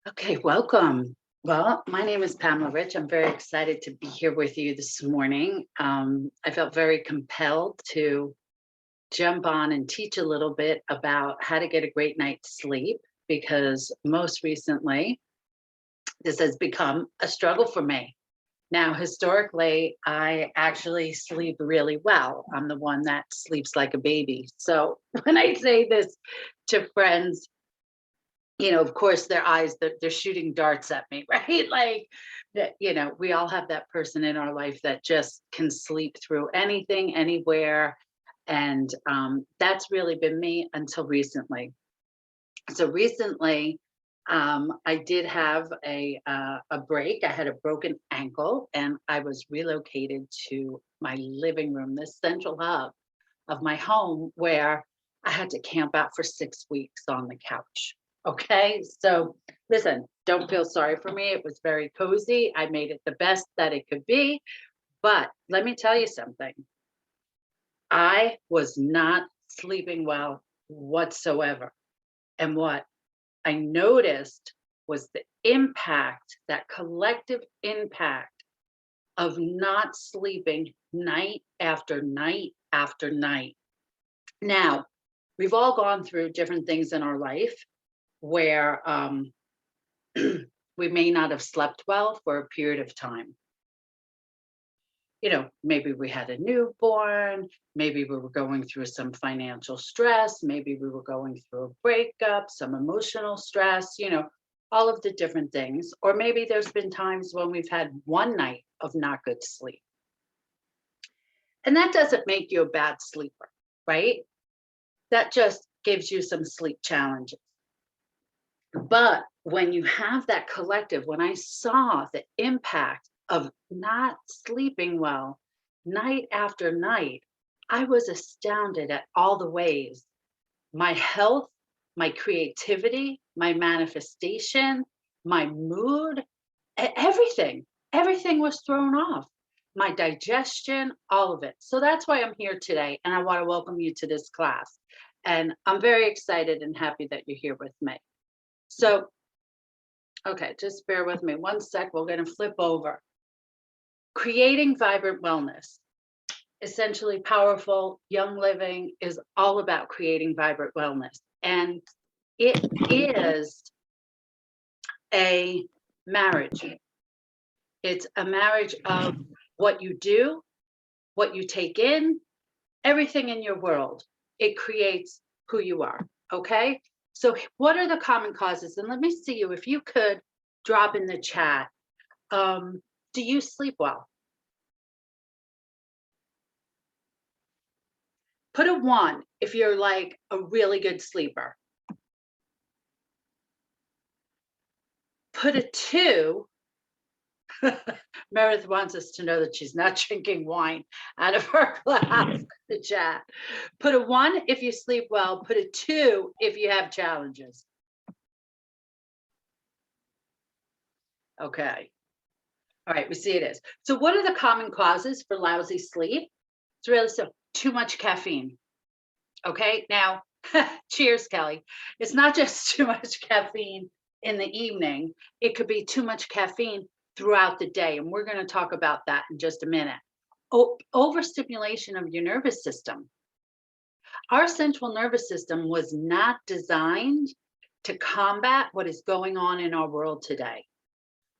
Okay, welcome. Well, my name is Pamela Rich. I'm very excited to be here with you this morning. I felt very compelled to jump on and teach a little bit about how to get a great night's sleep because most recently this has become a struggle for me. Now, historically, I actually sleep really well. I'm the one that sleeps like a baby. So when I say this to friends, of course, their eyes, they're shooting darts at me, right? Like that, we all have that person in our life that just can sleep through anything, anywhere. And that's really been me until recently. So recently, I did have a break. I had a broken ankle, and I was relocated to my living room, this central hub of my home, where I had to camp out for 6 weeks on the couch. Okay, so listen, don't feel sorry for me. It was very cozy. I made it the best that it could be. But let me tell you something. I was not sleeping well whatsoever. And what I noticed was the impact, that collective impact of not sleeping night after night after night. Now, we've all gone through different things in our life where we may not have slept well for a period of time. Maybe we had a newborn, maybe we were going through some financial stress, maybe we were going through a breakup, some emotional stress, all of the different things. Or maybe there's been times when we've had one night of not good sleep. And that doesn't make you a bad sleeper, right? That just gives you some sleep challenges. But when you have that collective, when I saw the impact of not sleeping well night after night, I was astounded at all the ways my health, my creativity, my manifestation, my mood, everything was thrown off. My digestion, all of it. So that's why I'm here today. And I want to welcome you to this class. And I'm very excited and happy that you're here with me. So, okay, just bear with me 1 sec. We're going to flip over. Creating vibrant wellness, essentially powerful young living is all about creating vibrant wellness. And it is a marriage. It's a marriage of what you do, what you take in, everything in your world. It creates who you are. Okay. So, what are the common causes? And let me see you if you could drop in the chat. Do you sleep well? Put a 1 if you're like a really good sleeper. Put a 2. Meredith wants us to know that she's not drinking wine out of her glass. The chat. Put a 1 if you sleep well. Put a 2 if you have challenges. Okay. All right, we see it is. So what are the common causes for lousy sleep? It's really simple. Too much caffeine. Okay, now, cheers, Kelly. It's not just too much caffeine in the evening. It could be too much caffeine throughout the day. And we're going to talk about that in just a minute. Overstimulation of your nervous system. Our central nervous system was not designed to combat what is going on in our world today.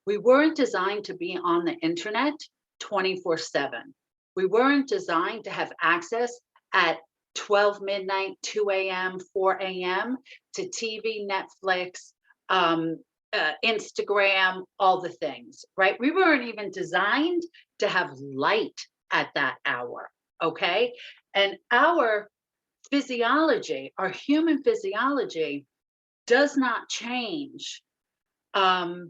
We weren't designed to be on the internet 24/7. We weren't designed to have access at 12 midnight, 2 a.m., 4 a.m. to TV, Netflix, Instagram, all the things, right? We weren't even designed to have light at that hour, okay? And our physiology, our human physiology, does not change and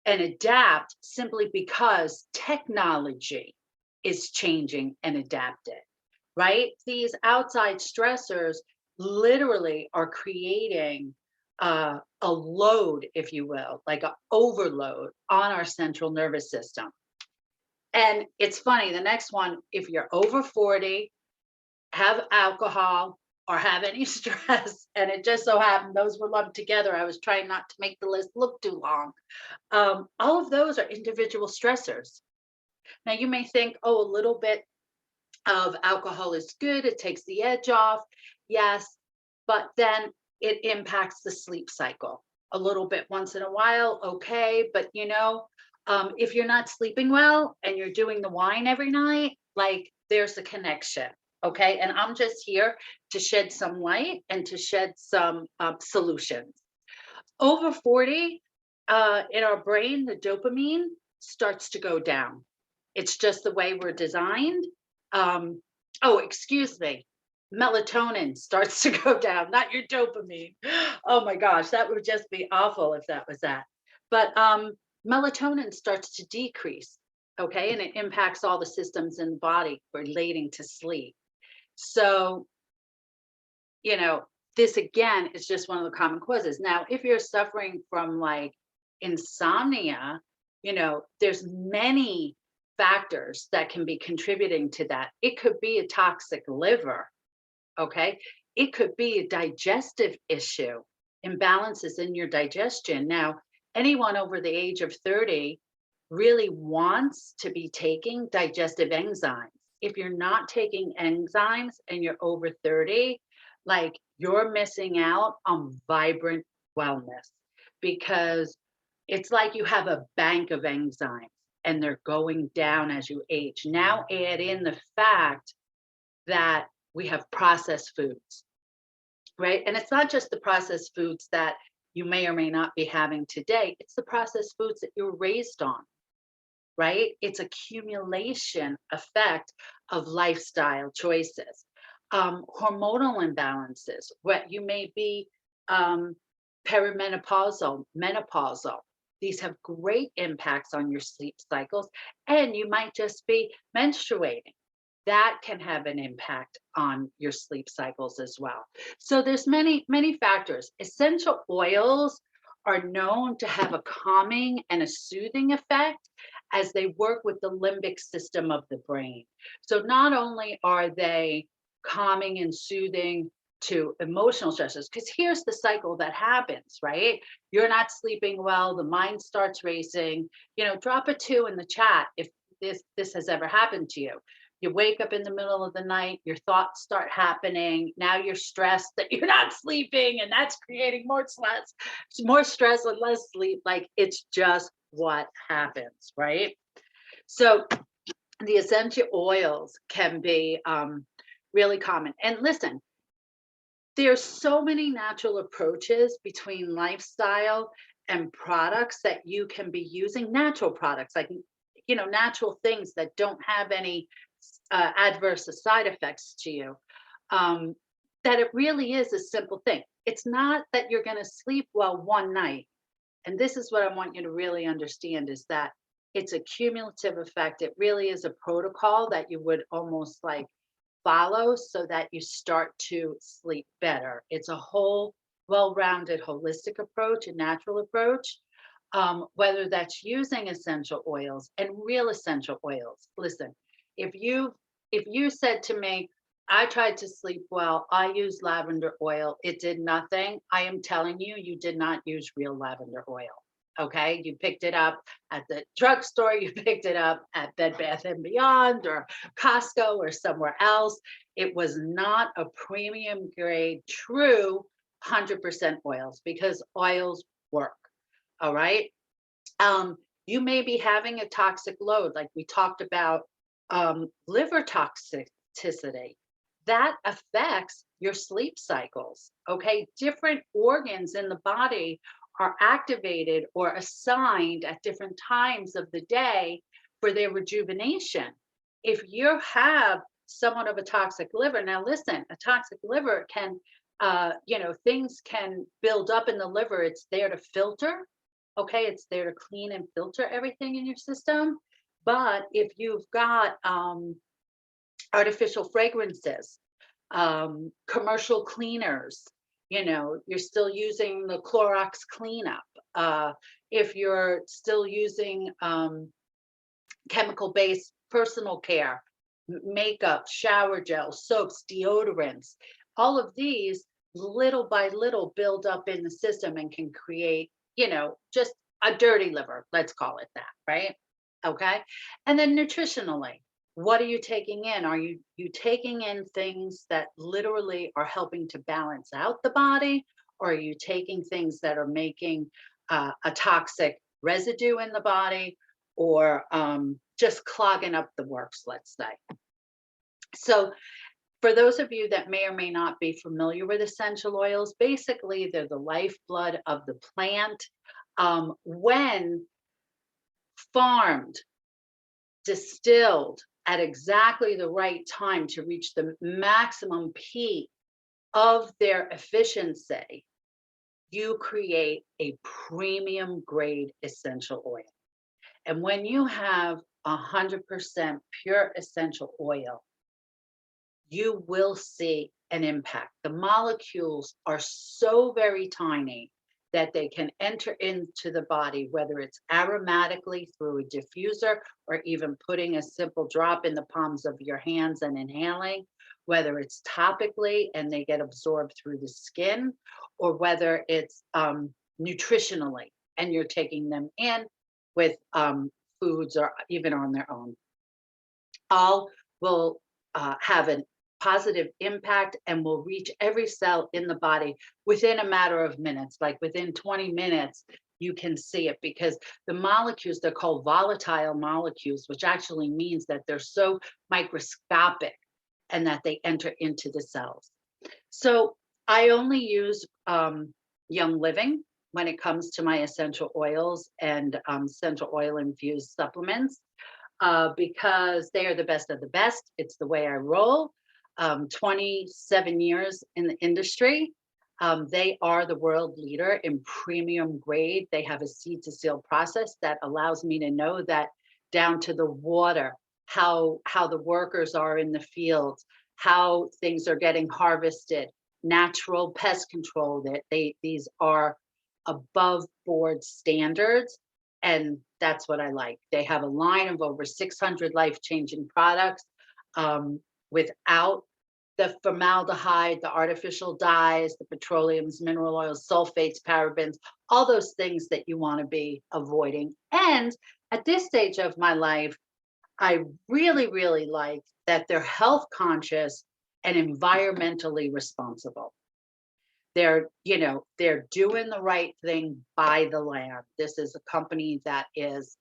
adapt simply because technology is changing and adapted, right? These outside stressors literally are creating a load, if you will, like an overload on our central nervous system. And it's funny, the next one, if you're over 40, have alcohol, or have any stress. And it just so happened those were lumped together. I was trying not to make the list look too long. All of those are individual stressors. Now, you may think, oh, a little bit of alcohol is good, it takes the edge off. Yes, but then it impacts the sleep cycle a little bit once in a while. Okay, but if you're not sleeping well and you're doing the wine every night, like there's a connection. Okay, and I'm just here to shed some light and to shed some solutions. Over 40, in our brain, the dopamine starts to go down. It's just the way we're designed. Oh, excuse me. Melatonin starts to go down, not your dopamine. Oh my gosh, that would just be awful if that was that. But melatonin starts to decrease, okay, and it impacts all the systems in the body relating to sleep. So, you know, this again is just one of the common causes. Now, if you're suffering from like insomnia, there's many factors that can be contributing to that. It could be a toxic liver, okay? It could be a digestive issue, imbalances in your digestion. Now, anyone over the age of 30 really wants to be taking digestive enzymes. If you're not taking enzymes and you're over 30, like you're missing out on vibrant wellness because it's like you have a bank of enzymes and they're going down as you age. Now add in the fact that we have processed foods, right? And it's not just the processed foods that you may or may not be having today, it's the processed foods that you're raised on, right? It's accumulation effect of lifestyle choices, hormonal imbalances, what you may be perimenopausal, menopausal. These have great impacts on your sleep cycles, and you might just be menstruating. That can have an impact on your sleep cycles as well. So there's many factors. Essential oils are known to have a calming and a soothing effect as they work with the limbic system of the brain. So not only are they calming and soothing to emotional stresses, because here's the cycle that happens, right? You're not sleeping well, the mind starts racing. Drop a 2 in the chat if this has ever happened to you. You wake up in the middle of the night, your thoughts start happening. Now you're stressed that you're not sleeping, and that's creating more stress and less sleep. Like it's just what happens, right? So the essential oils can be really common. And listen, there's so many natural approaches between lifestyle and products that you can be using, natural products like natural things that don't have any adverse side effects to you, that it really is a simple thing. It's not that you're going to sleep well one night. And this is what I want you to really understand is that it's a cumulative effect. It really is a protocol that you would almost like follow so that you start to sleep better. It's a whole, well-rounded, holistic approach, a natural approach, whether that's using essential oils and real essential oils. Listen, if you said to me, I tried to sleep well, I used lavender oil, it did nothing. I am telling you, you did not use real lavender oil. Okay, you picked it up at the drugstore, you picked it up at Bed Bath and Beyond or Costco or somewhere else. It was not a premium grade, true 100% oils because oils work. All right. You may be having a toxic load, like we talked about, liver toxicity. That affects your sleep cycles. Okay. Different organs in the body are activated or assigned at different times of the day for their rejuvenation. If you have somewhat of a toxic liver, now listen, a toxic liver can, things can build up in the liver. It's there to filter. Okay, it's there to clean and filter everything in your system. But if you've got artificial fragrances, commercial cleaners, you're still using the Clorox cleanup. If you're still using chemical-based personal care, makeup, shower gel, soaps, deodorants, all of these little by little build up in the system and can create, just a dirty liver, let's call it that, right? Okay. And then nutritionally, what are you taking in? Are you taking in things that literally are helping to balance out the body? Or are you taking things that are making a toxic residue in the body, or just clogging up the works, let's say? So for those of you that may or may not be familiar with essential oils, basically they're the lifeblood of the plant. When farmed, distilled at exactly the right time to reach the maximum peak of their efficiency, you create a premium grade essential oil. And when you have 100% pure essential oil, you will see an impact. The molecules are so very tiny that they can enter into the body, whether it's aromatically through a diffuser or even putting a simple drop in the palms of your hands and inhaling, whether it's topically and they get absorbed through the skin, or whether it's nutritionally and you're taking them in with foods or even on their own. All will have a positive impact and will reach every cell in the body within a matter of minutes. Like within 20 minutes, you can see it, because the molecules, they're called volatile molecules, which actually means that they're so microscopic and that they enter into the cells. So I only use Young Living when it comes to my essential oils and essential oil infused supplements, because they are the best of the best. It's the way I roll. 27 years in the industry. They are the world leader in premium grade. They have a seed to seal process that allows me to know that down to the water, how the workers are in the fields, how things are getting harvested, natural pest control. That these are above board standards, and that's what I like. They have a line of over 600 life-changing products, without the formaldehyde, the artificial dyes, the petroleums, mineral oils, sulfates, parabens, all those things that you want to be avoiding. And at this stage of my life, I really, really like that they're health conscious and environmentally responsible. They're doing the right thing by the land. This is a company that is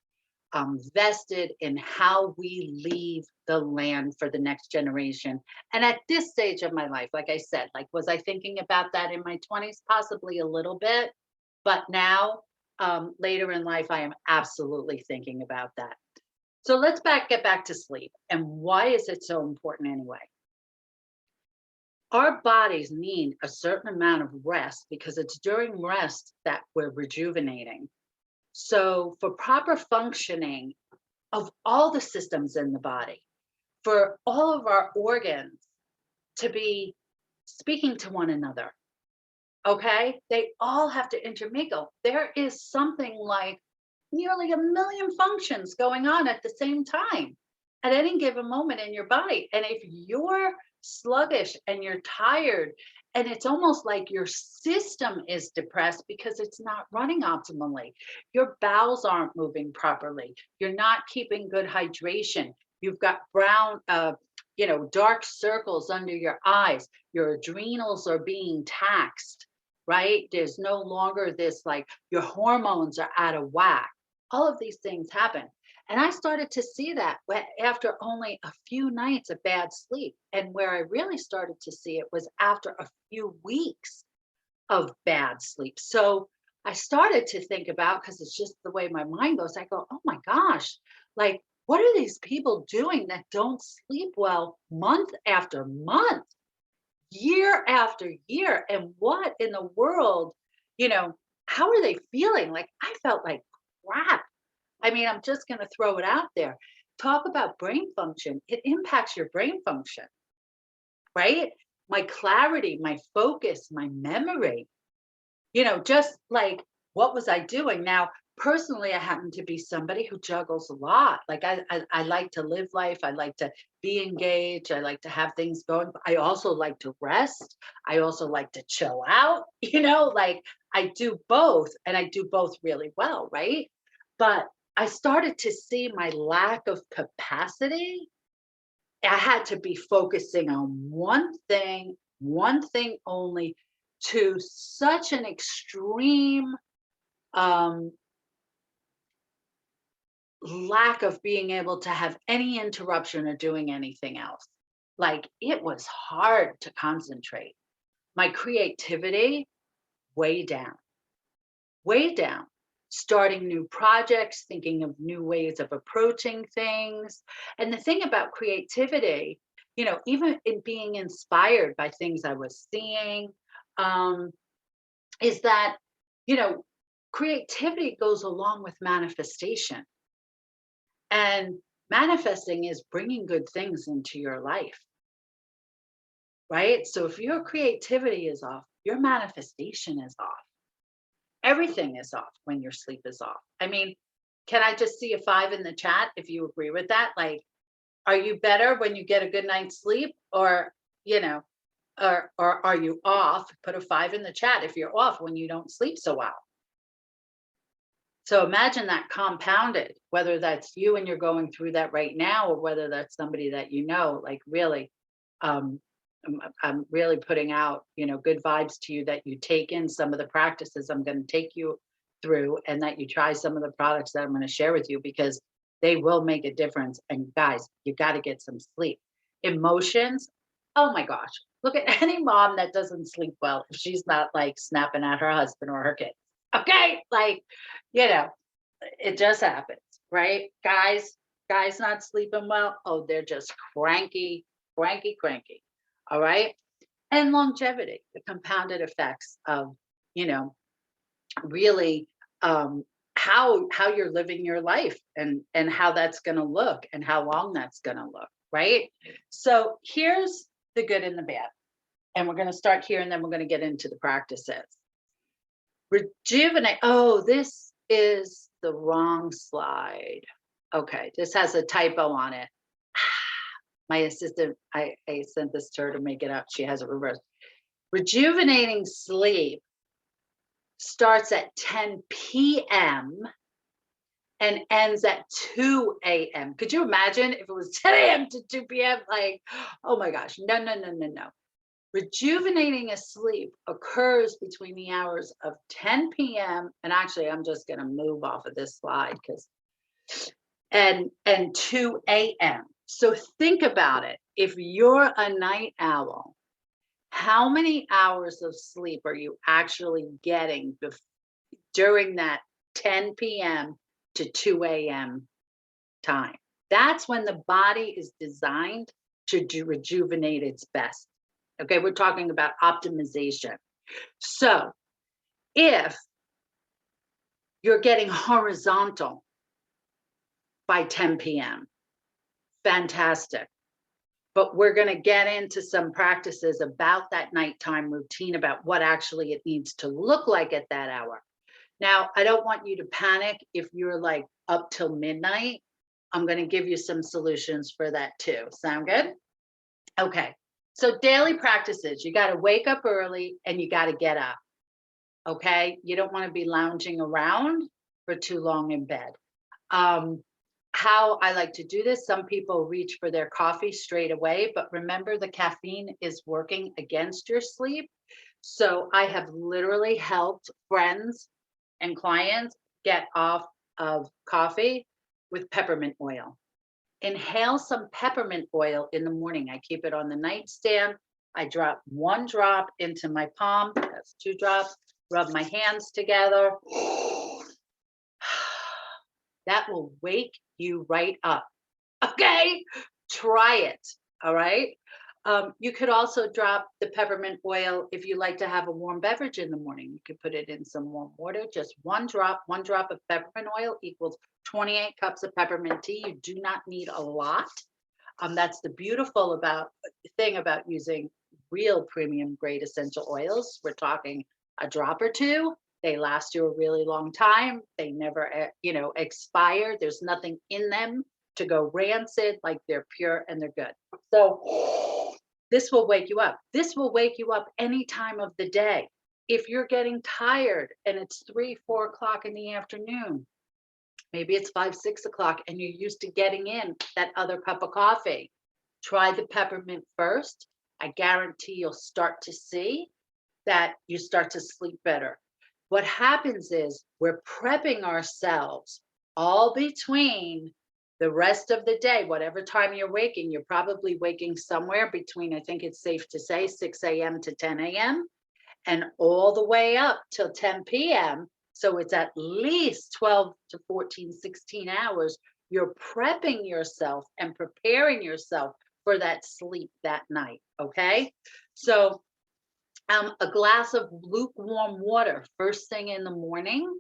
vested in how we leave the land for the next generation. And at this stage of my life, like I said, like, was I thinking about that in my 20s? Possibly a little bit. But now, later in life, I am absolutely thinking about that. So let's get back to sleep. And why is it so important anyway? Our bodies need a certain amount of rest, because it's during rest that we're rejuvenating. So, for proper functioning of all the systems in the body, for all of our organs to be speaking to one another, okay, they all have to intermingle. There is something like nearly a million functions going on at the same time at any given moment in your body. And if you're sluggish and you're tired, and it's almost like your system is depressed because it's not running optimally, your bowels aren't moving properly, you're not keeping good hydration, you've got brown, dark circles under your eyes, your adrenals are being taxed, right? There's no longer this, like, your hormones are out of whack. All of these things happen. And I started to see that after only a few nights of bad sleep. And where I really started to see it was after a few weeks of bad sleep. So I started to think about, because it's just the way my mind goes, I go, oh my gosh, like, what are these people doing that don't sleep well month after month, year after year? And what in the world, how are they feeling? Like, I felt like crap. I mean, I'm just going to throw it out there. Talk about brain function. It impacts your brain function, right? My clarity, my focus, my memory, just like, what was I doing? Now, personally, I happen to be somebody who juggles a lot. Like I like to live life. I like to be engaged. I like to have things going. I also like to rest. I also like to chill out. Like I do both, and I do both really well, right? But I started to see my lack of capacity. I had to be focusing on one thing only, to such an extreme um lack of being able to have any interruption or doing anything else. Like, it was hard to concentrate. My creativity, way down, way down. Starting new projects, thinking of new ways of approaching things. And the thing about creativity, even in being inspired by things I was seeing, um, is that, you know, creativity goes along with manifestation. And manifesting is bringing good things into your life, right? So if your creativity is off, your manifestation is off. Everything is off when your sleep is off. I mean, can I just see a 5 in the chat if you agree with that? Like, are you better when you get a good night's sleep, or, you know, or are you off? Put a 5 in the chat if you're off when you don't sleep so well. So imagine that compounded, whether that's you and you're going through that right now, or whether that's somebody that like really, um, I'm really putting out, good vibes to you, that you take in some of the practices I'm going to take you through, and that you try some of the products that I'm going to share with you, because they will make a difference. And guys, you got to get some sleep. Emotions, oh my gosh, look at any mom that doesn't sleep well if she's not like snapping at her husband or her kids. Okay, like, you know, it just happens, right? Guys not sleeping well, oh, they're just cranky, cranky, cranky. All right. And longevity, the compounded effects of, you know, really, how you're living your life, and how that's gonna look, and how long that's gonna look, right? So here's the good and the bad. And we're gonna start here, and then we're gonna get into the practices. Rejuvenate. Oh, this is the wrong slide. Okay, this has a typo on it. My assistant, I sent this to her to make it up. She has it reversed. Rejuvenating sleep starts at 10 p.m. and ends at 2 a.m. Could you imagine if it was 10 a.m. to 2 p.m.? Like, oh my gosh, no, no, no, no, no. Rejuvenating a sleep occurs between the hours of 10 p.m. and actually, I'm just going to move off of this slide because and 2 a.m. So think about it. If you're a night owl, how many hours of sleep are you actually getting during that 10 p.m. to 2 a.m. time? That's when the body is designed to rejuvenate its best. Okay, we're talking about optimization. So if you're getting horizontal by 10 p.m., fantastic. But we're going to get into some practices about that nighttime routine, about what actually it needs to look like at that hour. Now, I don't want you to panic if you're like up till midnight. I'm going to give you some solutions for that too. Sound good? Okay. So daily practices, you got to wake up early and you got to get up. Okay. You don't want to be lounging around for too long in bed. How I like to do this, some people reach for their coffee straight away, but remember, the caffeine is working against your sleep. So I have literally helped friends and clients get off of coffee with peppermint oil. Inhale some peppermint oil in the morning. I keep it on the nightstand. I drop 1 drop into my palm. That's 2 drops. Rub my hands together. That will wake you right up. Okay, try it. All right. You could also drop the peppermint oil if you like to have a warm beverage in the morning. You could put it in some warm water. Just 1 drop. 1 drop of peppermint oil equals 28 cups of peppermint tea. You do not need a lot. That's the beautiful thing about using real premium grade essential oils. We're talking a drop or 2. They last you a really long time. They never, expire. There's nothing in them to go rancid, like they're pure and they're good. So this will wake you up. This will wake you up any time of the day. If you're getting tired and it's 3, 4 o'clock in the afternoon, maybe it's 5, 6 o'clock and you're used to getting in that other cup of coffee, try the peppermint first. I guarantee you'll start to see that you start to sleep better. What happens is we're prepping ourselves all between the rest of the day, whatever time you're waking. You're probably waking somewhere between, I think it's safe to say, 6 a.m. to 10 a.m. and all the way up till 10 p.m. So it's at least 12 to 14, 16 hours. You're prepping yourself and preparing yourself for that sleep that night. Okay. So a glass of lukewarm water first thing in the morning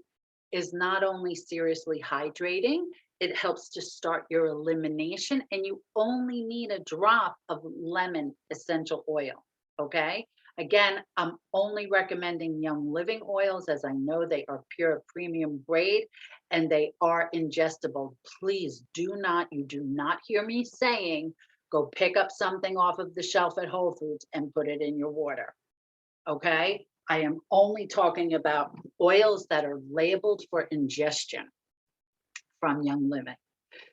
is not only seriously hydrating, it helps to start your elimination, and you only need a drop of lemon essential oil. Okay. Again, I'm only recommending Young Living oils, as I know they are pure premium grade and they are ingestible. Please you do not hear me saying, go pick up something off of the shelf at Whole Foods and put it in your water. Okay. I am only talking about oils that are labeled for ingestion from Young Living.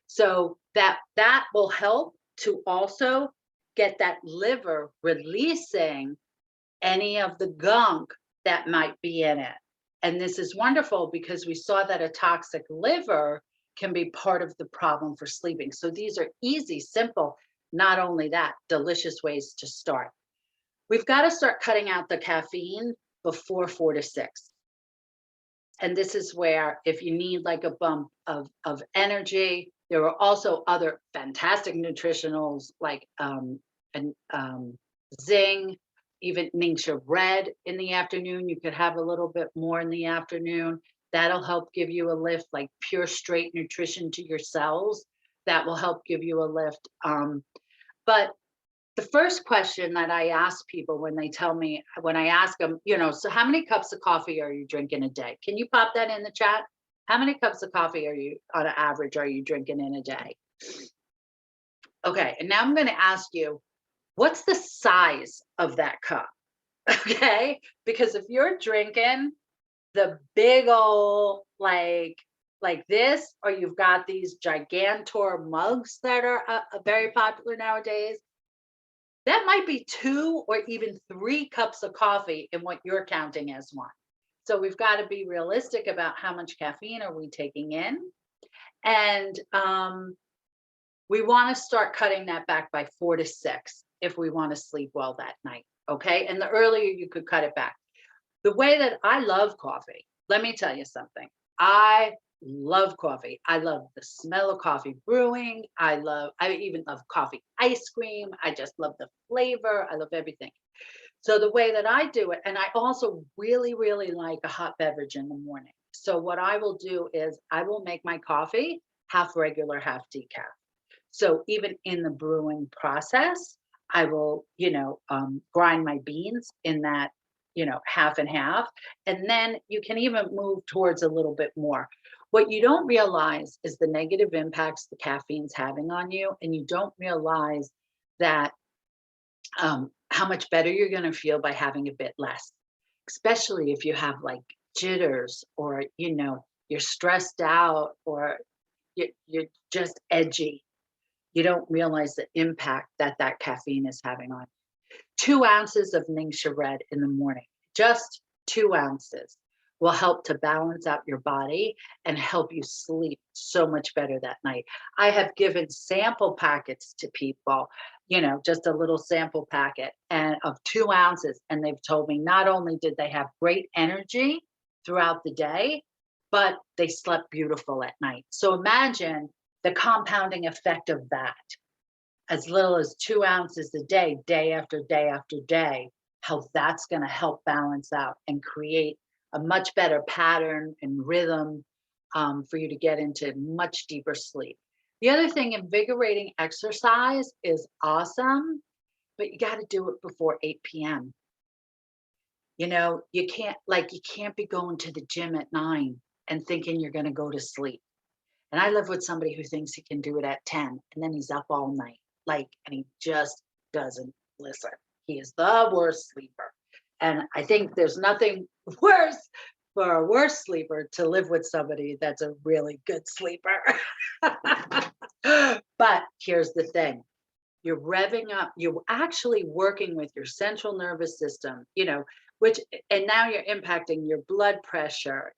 So that will help to also get that liver releasing any of the gunk that might be in it. And this is wonderful because we saw that a toxic liver can be part of the problem for sleeping. So these are easy, simple, not only that, delicious ways to start. We've got to start cutting out the caffeine before 4 to 6. And this is where, if you need like a bump of energy, there are also other fantastic nutritionals like Zing, even Ningxia Red in the afternoon. You could have a little bit more in the afternoon. That'll help give you a lift, like pure straight nutrition to your cells. That will help give you a lift. But the first question that I ask people when I ask them, so how many cups of coffee are you drinking a day? Can you pop that in the chat? How many cups of coffee on average, are you drinking in a day? Okay, and now I'm going to ask you, what's the size of that cup? Okay, because if you're drinking the big old like this, or you've got these gigantor mugs that are very popular nowadays, that might be 2 or even 3 cups of coffee in what you're counting as one. So we've got to be realistic about how much caffeine are we taking in. And we want to start cutting that back by 4 to 6 if we want to sleep well that night. Okay. And the earlier you could cut it back. The way that I love coffee, let me tell you something. I love coffee. I love the smell of coffee brewing. I even love coffee ice cream. I just love the flavor. I love everything. So the way that I do it, and I also really, really like a hot beverage in the morning. So what I will do is I will make my coffee half regular, half decaf. So even in the brewing process, I will, grind my beans in that, half and half. And then you can even move towards a little bit more. What you don't realize is the negative impacts the caffeine's having on you. And you don't realize that how much better you're going to feel by having a bit less, especially if you have like jitters, or, you're stressed out, or you're just edgy. You don't realize the impact that caffeine is having on you. 2 ounces of Ningxia Red in the morning, just 2 ounces, will help to balance out your body and help you sleep so much better that night. I have given sample packets to people, just a little sample packet and of 2 ounces. And they've told me not only did they have great energy throughout the day, but they slept beautiful at night. So imagine the compounding effect of that. As little as 2 ounces a day, day after day after day, how that's going to help balance out and create a much better pattern and rhythm for you to get into much deeper sleep. The other thing, invigorating exercise is awesome, but you got to do it before 8 p.m. You can't be going to the gym at 9 and thinking you're going to go to sleep. And I live with somebody who thinks he can do it at 10 and then he's up all night. And he just doesn't listen. He is the worst sleeper. And I think there's nothing worse for a worse sleeper to live with somebody that's a really good sleeper. But here's the thing. You're revving up, you're actually working with your central nervous system, which, and now you're impacting your blood pressure,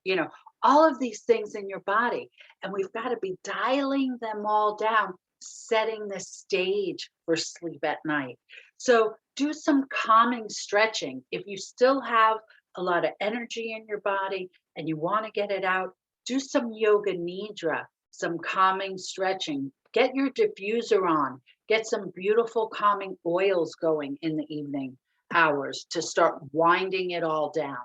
all of these things in your body. And we've got to be dialing them all down, setting the stage for sleep at night. So do some calming stretching. If you still have a lot of energy in your body and you want to get it out, do some yoga nidra, some calming stretching. Get your diffuser on. Get some beautiful calming oils going in the evening hours to start winding it all down.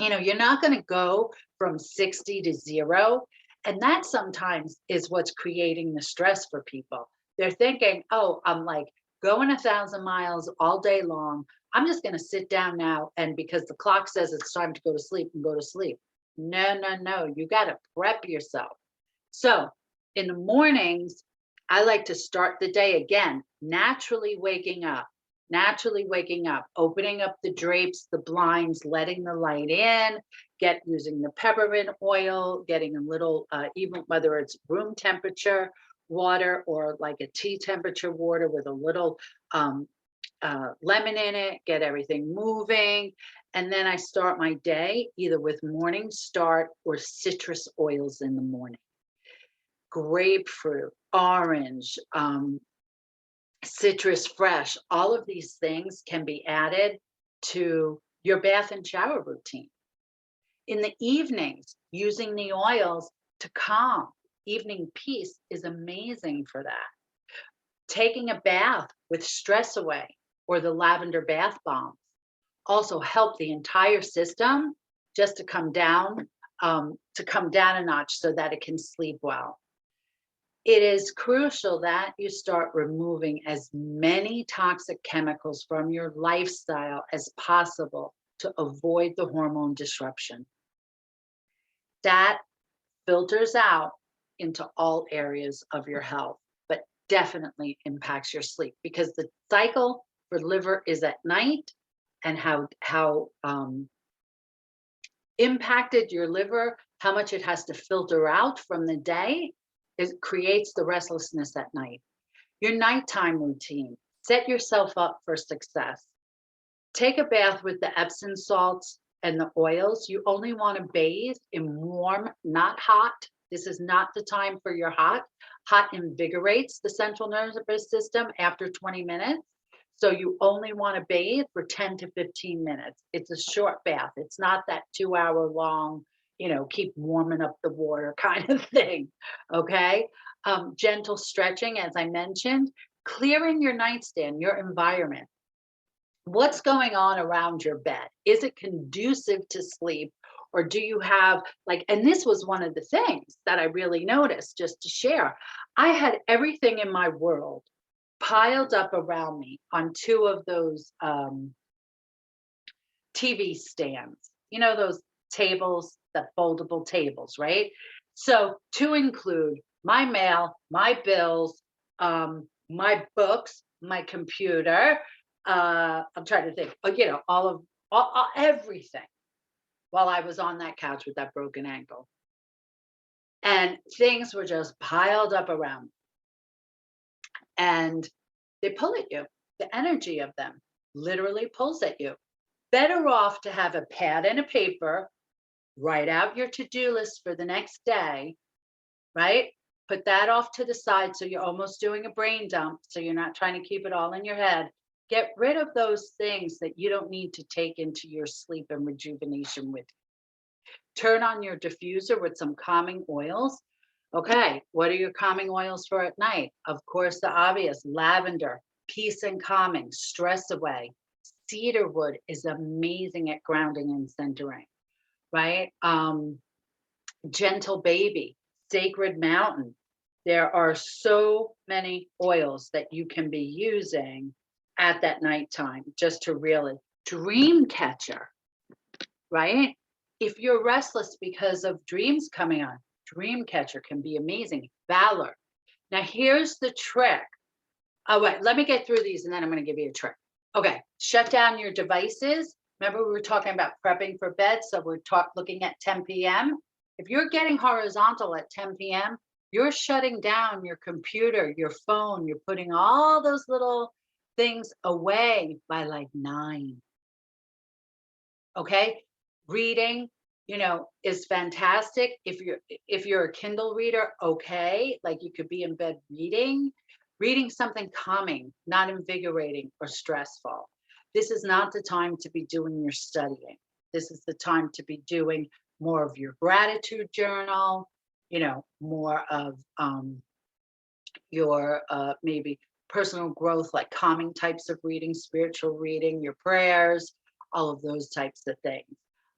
You're not going to go from 60 to 0. And that sometimes is what's creating the stress for people. They're thinking, oh, I'm like going 1,000 miles all day long. I'm just going to sit down now. And because the clock says it's time to go to sleep, and go to sleep. No, no, no. You got to prep yourself. So in the mornings, I like to start the day again, naturally waking up, opening up the drapes, the blinds, letting the light in, using the peppermint oil, getting a little, even whether it's room temperature water or like a tea temperature water with a little lemon in it, get everything moving. And then I start my day either with morning start or citrus oils in the morning. Grapefruit, orange, citrus fresh, all of these things can be added to your bath and shower routine. In the evenings, using the oils to calm. Evening peace is amazing for that. Taking a bath with Stress Away or the lavender bath bombs also help the entire system just to come down a notch so that it can sleep well. It is crucial that you start removing as many toxic chemicals from your lifestyle as possible to avoid the hormone disruption. That filters out into all areas of your health, but definitely impacts your sleep because the cycle for liver is at night, and how impacted your liver, how much it has to filter out from the day, it creates the restlessness at night. Your nighttime routine, set yourself up for success. Take a bath with the Epsom salts and the oils. You only want to bathe in warm, not hot. This is not the time for your hot. Hot invigorates the central nervous system after 20 minutes. So you only want to bathe for 10 to 15 minutes. It's a short bath. It's not that 2-hour long, keep warming up the water kind of thing. Okay. Gentle stretching, as I mentioned, clearing your nightstand, your environment. What's going on around your bed? Is it conducive to sleep? Or do you have and this was one of the things that I really noticed, just to share. I had everything in my world piled up around me on 2 of those TV stands, those tables, the foldable tables, right? So to include my mail, my bills, my books, my computer, I'm trying to think, all everything while I was on that couch with that broken ankle. And things were just piled up around me. And they pull at you. The energy of them literally pulls at you. Better off to have a pad and a paper, write out your to-do list for the next day, right? Put that off to the side so you're almost doing a brain dump, so you're not trying to keep it all in your head. Get rid of those things that you don't need to take into your sleep and rejuvenation with you. Turn on your diffuser with some calming oils. Okay, what are your calming oils for at night? Of course, the obvious: lavender, peace and calming, Stress Away. Cedarwood is amazing at grounding and centering, right? Gentle Baby, Sacred Mountain. There are so many oils that you can be using at that nighttime just to really Dream Catcher. right? If you're restless because of dreams coming on, dream catcher can be amazing. Valor. Now, here's the trick. Oh, wait, let me get through these and then I'm going to give you a trick. Okay, shut down your devices. Remember, we were talking about prepping for bed. So we're looking at 10 p.m. If you're getting horizontal at 10 p.m., you're shutting down your computer, your phone, you're putting all those little things away by like 9. Okay. Reading, is fantastic. If you're a Kindle reader, okay, like you could be in bed reading something calming, not invigorating or stressful. This is not the time to be doing your studying. This is the time to be doing more of your gratitude journal, more of your maybe personal growth, like calming types of reading, spiritual reading, your prayers, all of those types of things.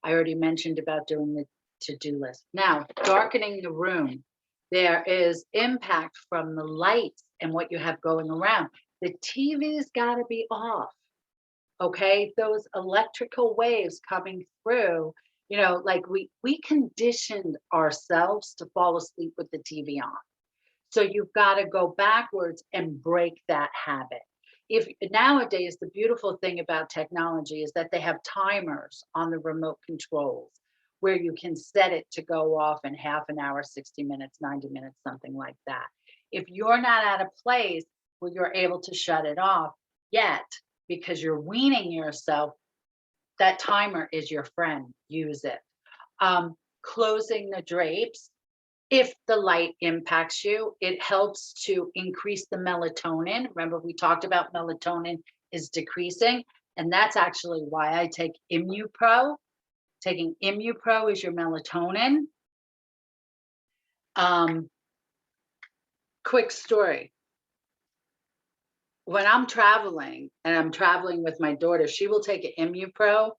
I already mentioned about doing the to-do list. Now, darkening the room. There is impact from the lights and what you have going around. The TV's got to be off. Okay, those electrical waves coming through. Like we conditioned ourselves to fall asleep with the TV on. So you've got to go backwards and break that habit. If nowadays, the beautiful thing about technology is that they have timers on the remote controls where you can set it to go off in half an hour, 60 minutes, 90 minutes, something like that. If you're not at a place where you're able to shut it off yet, because you're weaning yourself, that timer is your friend. Use it. Closing the drapes. If the light impacts you, it helps to increase the melatonin. Remember, we talked about melatonin is decreasing, and that's actually why I take ImmuPro. Taking ImmuPro is your melatonin. Quick story. When I'm traveling and I'm traveling with my daughter, she will take an ImmuPro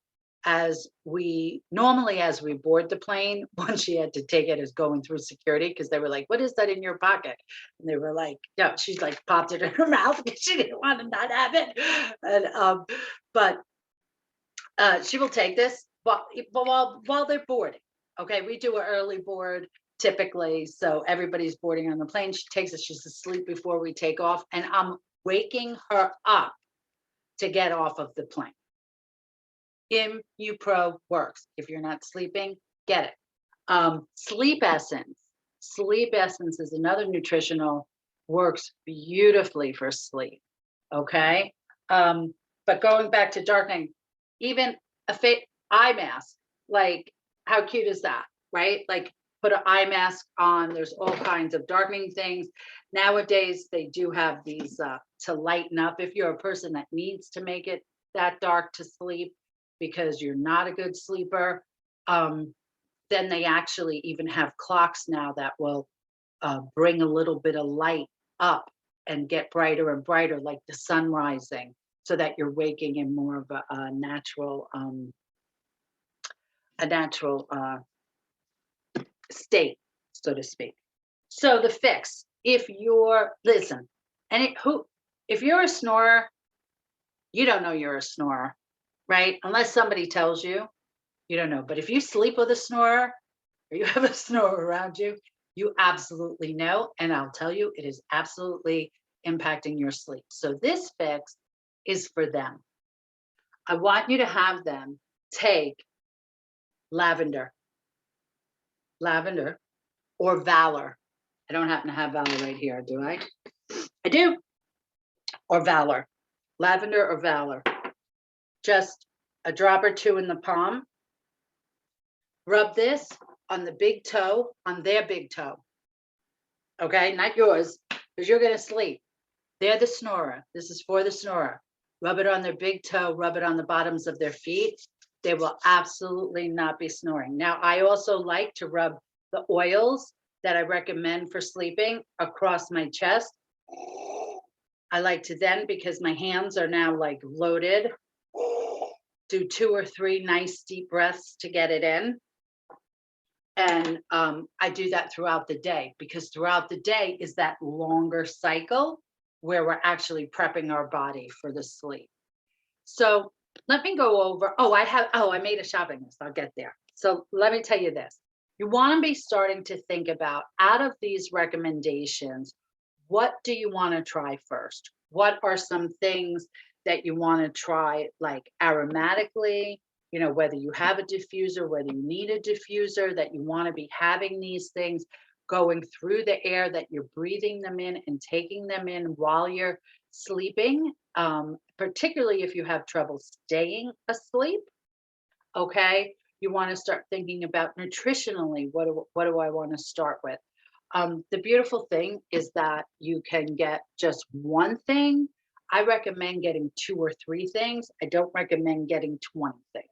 as we board the plane. Once she had to take it as going through security because they were like, "What is that in your pocket?" And they were like, "Yeah," she's like popped it in her mouth because she didn't want to not have it. And but she will take this while they're boarding. Okay, we do an early board typically, so everybody's boarding on the plane. She takes it. She's asleep before we take off, and I'm waking her up to get off of the plane. ImmuPro works. If you're not sleeping, get it. Sleep Essence. Sleep Essence is another nutritional, works beautifully for sleep. Okay. But going back to darkening, even eye mask, like how cute is that? Right? Like put an eye mask on. There's all kinds of darkening things. Nowadays, they do have these to lighten up if you're a person that needs to make it that dark to sleep because you're not a good sleeper. Then they actually even have clocks now that will bring a little bit of light up and get brighter and brighter, like the sun rising, so that you're waking in more of a natural state, so to speak. So the fix, if you're listen, if you're a snorer, you don't know you're a snorer, right? Unless somebody tells you, you don't know. But if you sleep with a snorer or you have a snorer around you, you absolutely know. And I'll tell you, it is absolutely impacting your sleep. So this fix is for them. I want you to have them take lavender or valor. I don't happen to have valor right here, do I? I do. Or valor, lavender or valor. Just a drop or two in the palm. Rub this on the big toe, on their big toe. Okay, not yours, because you're going to sleep. They're the snorer. This is for the snorer. Rub it on their big toe, rub it on the bottoms of their feet. They will absolutely not be snoring. Now, I also like to rub the oils that I recommend for sleeping across my chest. I like to then, because my hands are now like loaded, do 2 or 3 nice deep breaths to get it in. And I do that throughout the day, because throughout the day is that longer cycle where we're actually prepping our body for the sleep. So let me go over. I made a shopping list. I'll get there. So let me tell you this. You want to be starting to think about, out of these recommendations, what do you want to try first? What are some things that you want to try, like aromatically, whether you have a diffuser, whether you need a diffuser, that you want to be having these things going through the air, that you're breathing them in and taking them in while you're sleeping, particularly if you have trouble staying asleep. Okay. You want to start thinking about nutritionally. What do I want to start with? The beautiful thing is that you can get just one thing. I recommend getting two or three things. I don't recommend getting 20 things.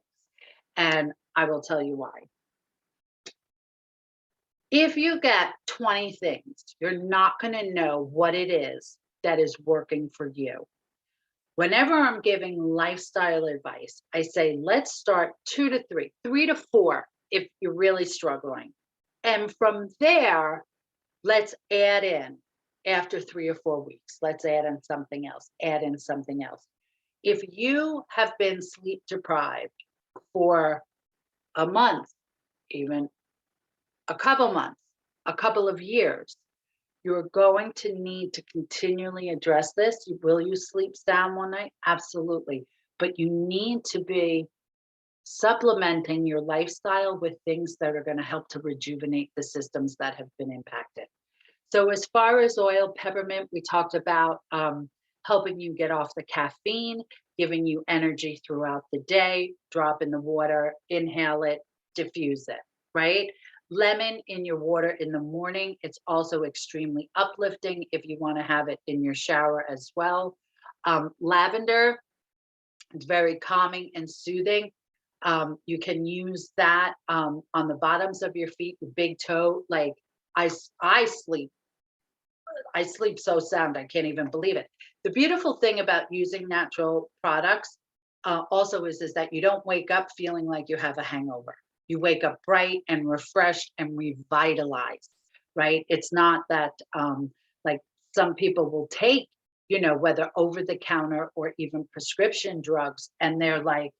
And I will tell you why. If you get 20 things, you're not going to know what it is that is working for you. Whenever I'm giving lifestyle advice, I say, let's start 2 to 3, 3 to 4 if you're really struggling. And from there, let's add in after 3 or 4 weeks. Let's add in something else, add in something else. If you have been sleep deprived for a month, even a couple months, a couple of years, you're going to need to continually address this. Will you sleep sound one night? Absolutely. But you need to be supplementing your lifestyle with things that are going to help to rejuvenate the systems that have been impacted. So as far as oil, peppermint, we talked about helping you get off the caffeine, giving you energy throughout the day, drop in the water, inhale it, diffuse it, right? Lemon in your water in the morning. It's also extremely uplifting if you want to have it in your shower as well. Lavender, it's very calming and soothing. You can use that on the bottoms of your feet, the big toe. Like I sleep so sound, I can't even believe it. The beautiful thing about using natural products also is that you don't wake up feeling like you have a hangover. You wake up bright and refreshed and revitalized, right? It's not that like some people will take, whether over the counter or even prescription drugs, and they're like,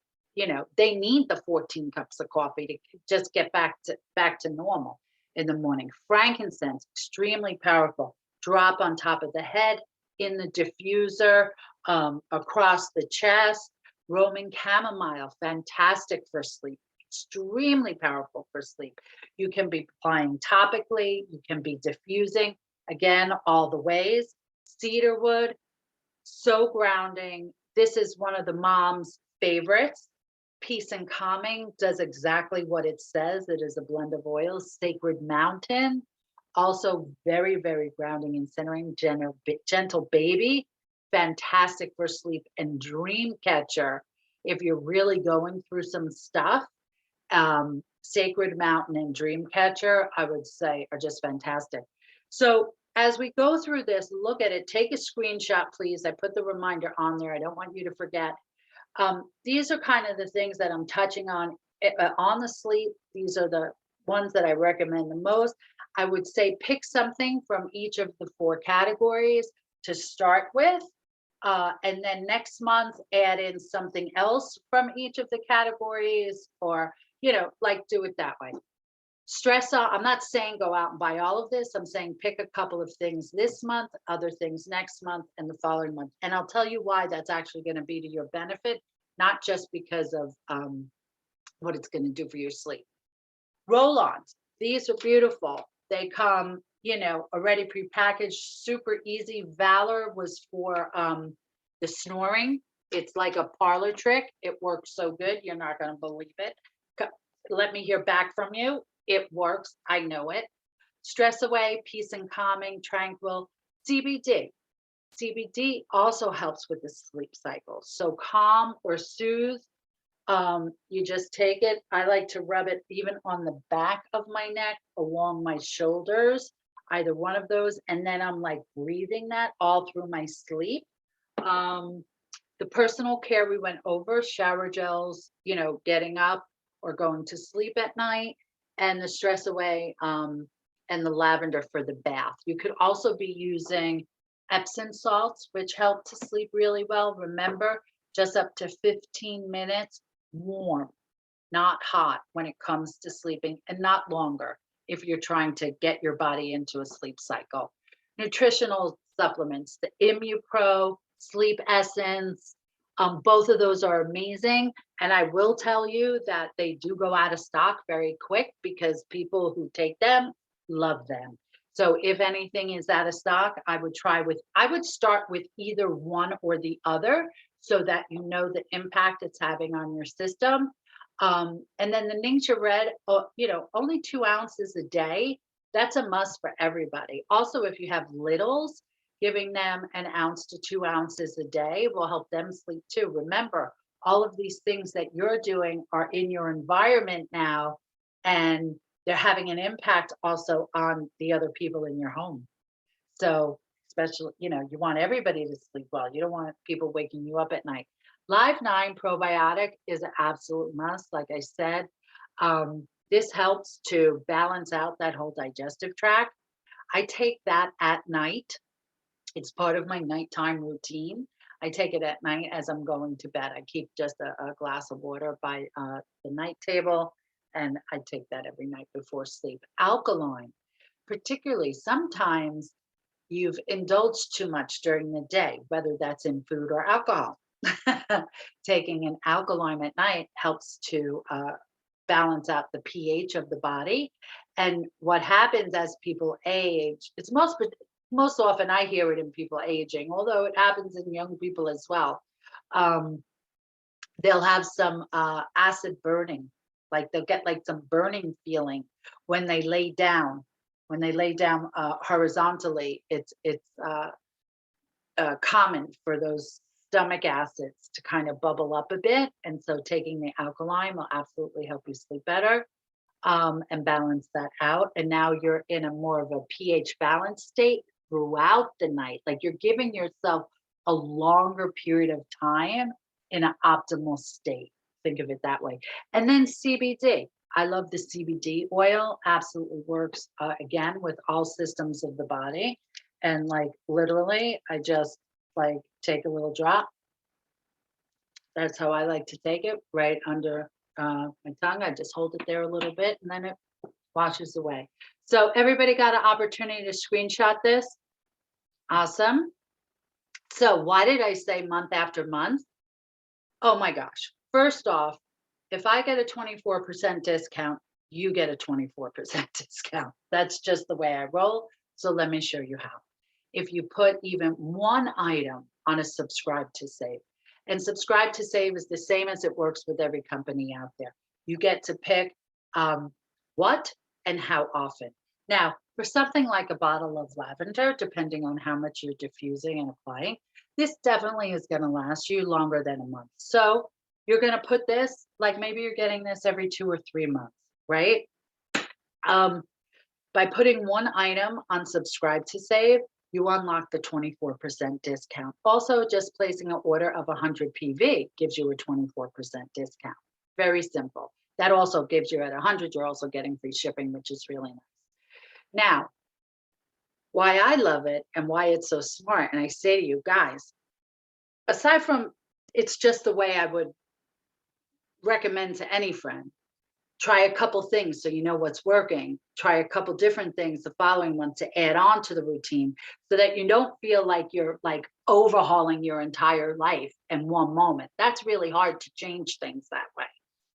they need the 14 cups of coffee to just get back to normal in the morning. Frankincense, extremely powerful. Drop on top of the head, in the diffuser, across the chest. Roman chamomile, fantastic for sleep, extremely powerful for sleep. You can be applying topically, you can be diffusing, again, all the ways. Cedarwood, so grounding. This is one of the mom's favorites. Peace and calming, does exactly what it says. It is a blend of oils. Sacred Mountain, also very, very grounding and centering. Gentle Baby, fantastic for sleep. And Dream Catcher, if you're really going through some stuff, Sacred Mountain and Dream Catcher, I would say, are just fantastic. So as we go through this, look at it, take a screenshot, please. I put the reminder on there. I don't want you to forget. These are kind of the things that I'm touching on the sleep. These are the ones that I recommend the most. I would say pick something from each of the 4 categories to start with. And then next month, add in something else from each of the categories, or, do it that way. Stress out. I'm not saying go out and buy all of this. I'm saying pick a couple of things this month, other things next month, and the following month. And I'll tell you why that's actually going to be to your benefit, not just because of what it's going to do for your sleep. Roll-ons. These are beautiful. They come, already prepackaged, super easy. Valor was for the snoring. It's like a parlor trick. It works so good. You're not going to believe it. Let me hear back from you. It works. I know it. Stress away, peace and calming, tranquil. CBD. CBD also helps with the sleep cycle. So calm or soothe. You just take it. I like to rub it even on the back of my neck, along my shoulders, either one of those. And then I'm like breathing that all through my sleep. The personal care we went over, shower gels, getting up or going to sleep at night, and the stress away, and the lavender for the bath. You could also be using Epsom salts, which help to sleep really well. Remember, just up to 15 minutes warm, not hot when it comes to sleeping, and not longer if you're trying to get your body into a sleep cycle. Nutritional supplements, the ImmuPro, Sleep Essence, both of those are amazing. And I will tell you that they do go out of stock very quick because people who take them love them. So if anything is out of stock, I would start with either one or the other so that you know the impact it's having on your system. And then the Nature Red, only 2 ounces a day. That's a must for everybody. Also, if you have littles, giving them an ounce to 2 ounces a day will help them sleep too. Remember, all of these things that you're doing are in your environment now, and they're having an impact also on the other people in your home. So, especially, you want everybody to sleep well. You don't want people waking you up at night. Live 9 probiotic is an absolute must. Like I said, this helps to balance out that whole digestive tract. I take that at night. It's part of my nighttime routine. I take it at night as I'm going to bed. I keep just a glass of water by the night table, and I take that every night before sleep. Alkaline, particularly sometimes you've indulged too much during the day, whether that's in food or alcohol. Taking an alkaline at night helps to balance out the pH of the body. And what happens as people age, it's most often I hear it in people aging, although it happens in young people as well. Um, they'll have some acid burning, like they'll get like some burning feeling when they lay down. When they lay down horizontally, it's common for those stomach acids to kind of bubble up a bit. And so taking the alkaline will absolutely help you sleep better and balance that out. And now you're in a more of a pH balanced state throughout the night. Like you're giving yourself a longer period of time in an optimal state. Think of it that way. And then CBD. I love the CBD oil, absolutely works again with all systems of the body. And like literally, I just like take a little drop. That's how I like to take it, right under my tongue. I just hold it there a little bit and then it washes away. So everybody got an opportunity to screenshot this? Awesome. So why did I say month after month? Oh my gosh. First off, if I get a 24% discount, you get a 24% discount. That's just the way I roll. So let me show you how. If you put even one item on a subscribe to save, and subscribe to save is the same as it works with every company out there. You get to pick what and how often. Now, for something like a bottle of lavender, depending on how much you're diffusing and applying, this definitely is going to last you longer than a month. So you're going to put this, like maybe you're getting this every 2 or 3 months, right? By putting one item on subscribe to save, you unlock the 24% discount. Also, just placing an order of 100 PV gives you a 24% discount. Very simple. That also gives you at 100, you're also getting free shipping, which is really nice. Now, why I love it and why it's so smart, and I say to you guys, aside from it's just the way I would recommend to any friend, try a couple things so you know what's working. Try a couple different things the following one to add on to the routine so that you don't feel like you're like overhauling your entire life in one moment. That's really hard to change things that way.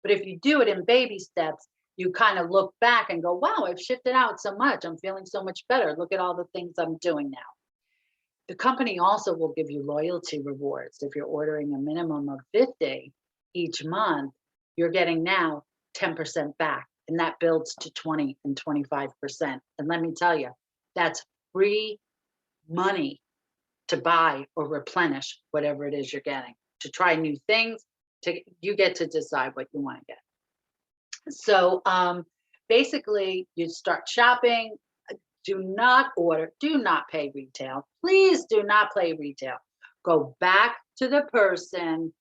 But if you do it in baby steps, you kind of look back and go, wow, I've shifted out so much. I'm feeling so much better. Look at all the things I'm doing now. The company also will give you loyalty rewards. If you're ordering a minimum of 50 each month, you're getting now 10% back, and that builds to 20 and 25%. And let me tell you, that's free money to buy or replenish whatever it is you're getting, to try new things. You get to decide what you want to get. So basically, you start shopping. Do not order, do not pay retail. Please do not pay retail. Go back to the person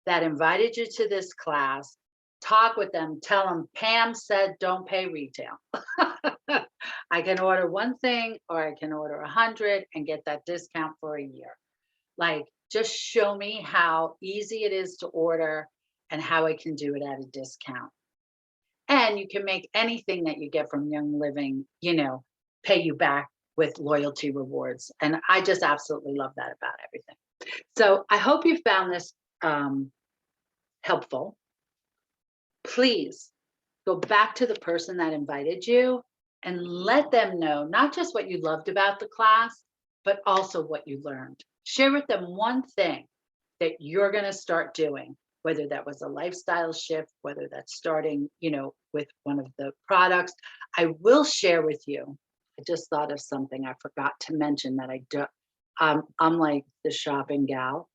that invited you to this class. Talk with them, tell them Pam said don't pay retail. I can order one thing or I can order 100 and get that discount for a year. Like Just show me how easy it is to order and how I can do it at a discount. And you can make anything that you get from Young Living, pay you back with loyalty rewards. And I just absolutely love that about everything. So I hope you found this helpful. Please go back to the person that invited you and let them know not just what you loved about the class, but also what you learned. Share with them one thing that you're going to start doing, whether that was a lifestyle shift, whether that's starting, with one of the products. I will share with you. I just thought of something I forgot to mention that I do. I'm like the shopping gal.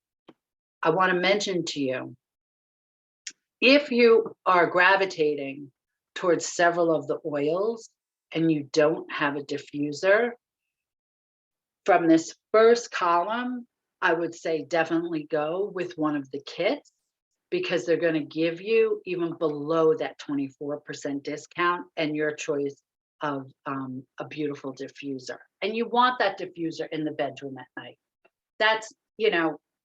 I want to mention to you, if you are gravitating towards several of the oils and you don't have a diffuser, from this first column, I would say definitely go with one of the kits because they're going to give you even below that 24% discount and your choice of a beautiful diffuser. And you want that diffuser in the bedroom at night. That's,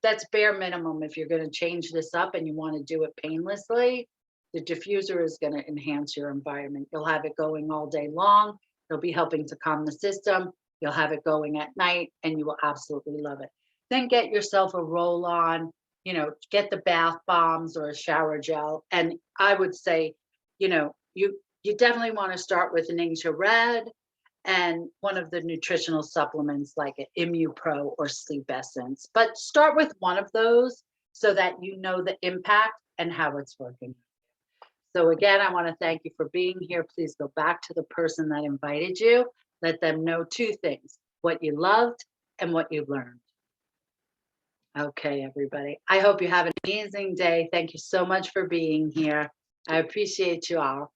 that's bare minimum. If you're going to change this up and you want to do it painlessly, the diffuser is going to enhance your environment. You'll have it going all day long. It'll be helping to calm the system. You'll have it going at night and you will absolutely love it. Then get yourself a roll on, get the bath bombs or a shower gel. And I would say, you definitely want to start with an Ningxia Red and one of the nutritional supplements like an Immu Pro or Sleep Essence. But start with one of those so that you know the impact and how it's working. So again, I want to thank you for being here. Please go back to the person that invited you. Let them know two things, what you loved and what you learned. Okay, everybody. I hope you have an amazing day. Thank you so much for being here. I appreciate you all.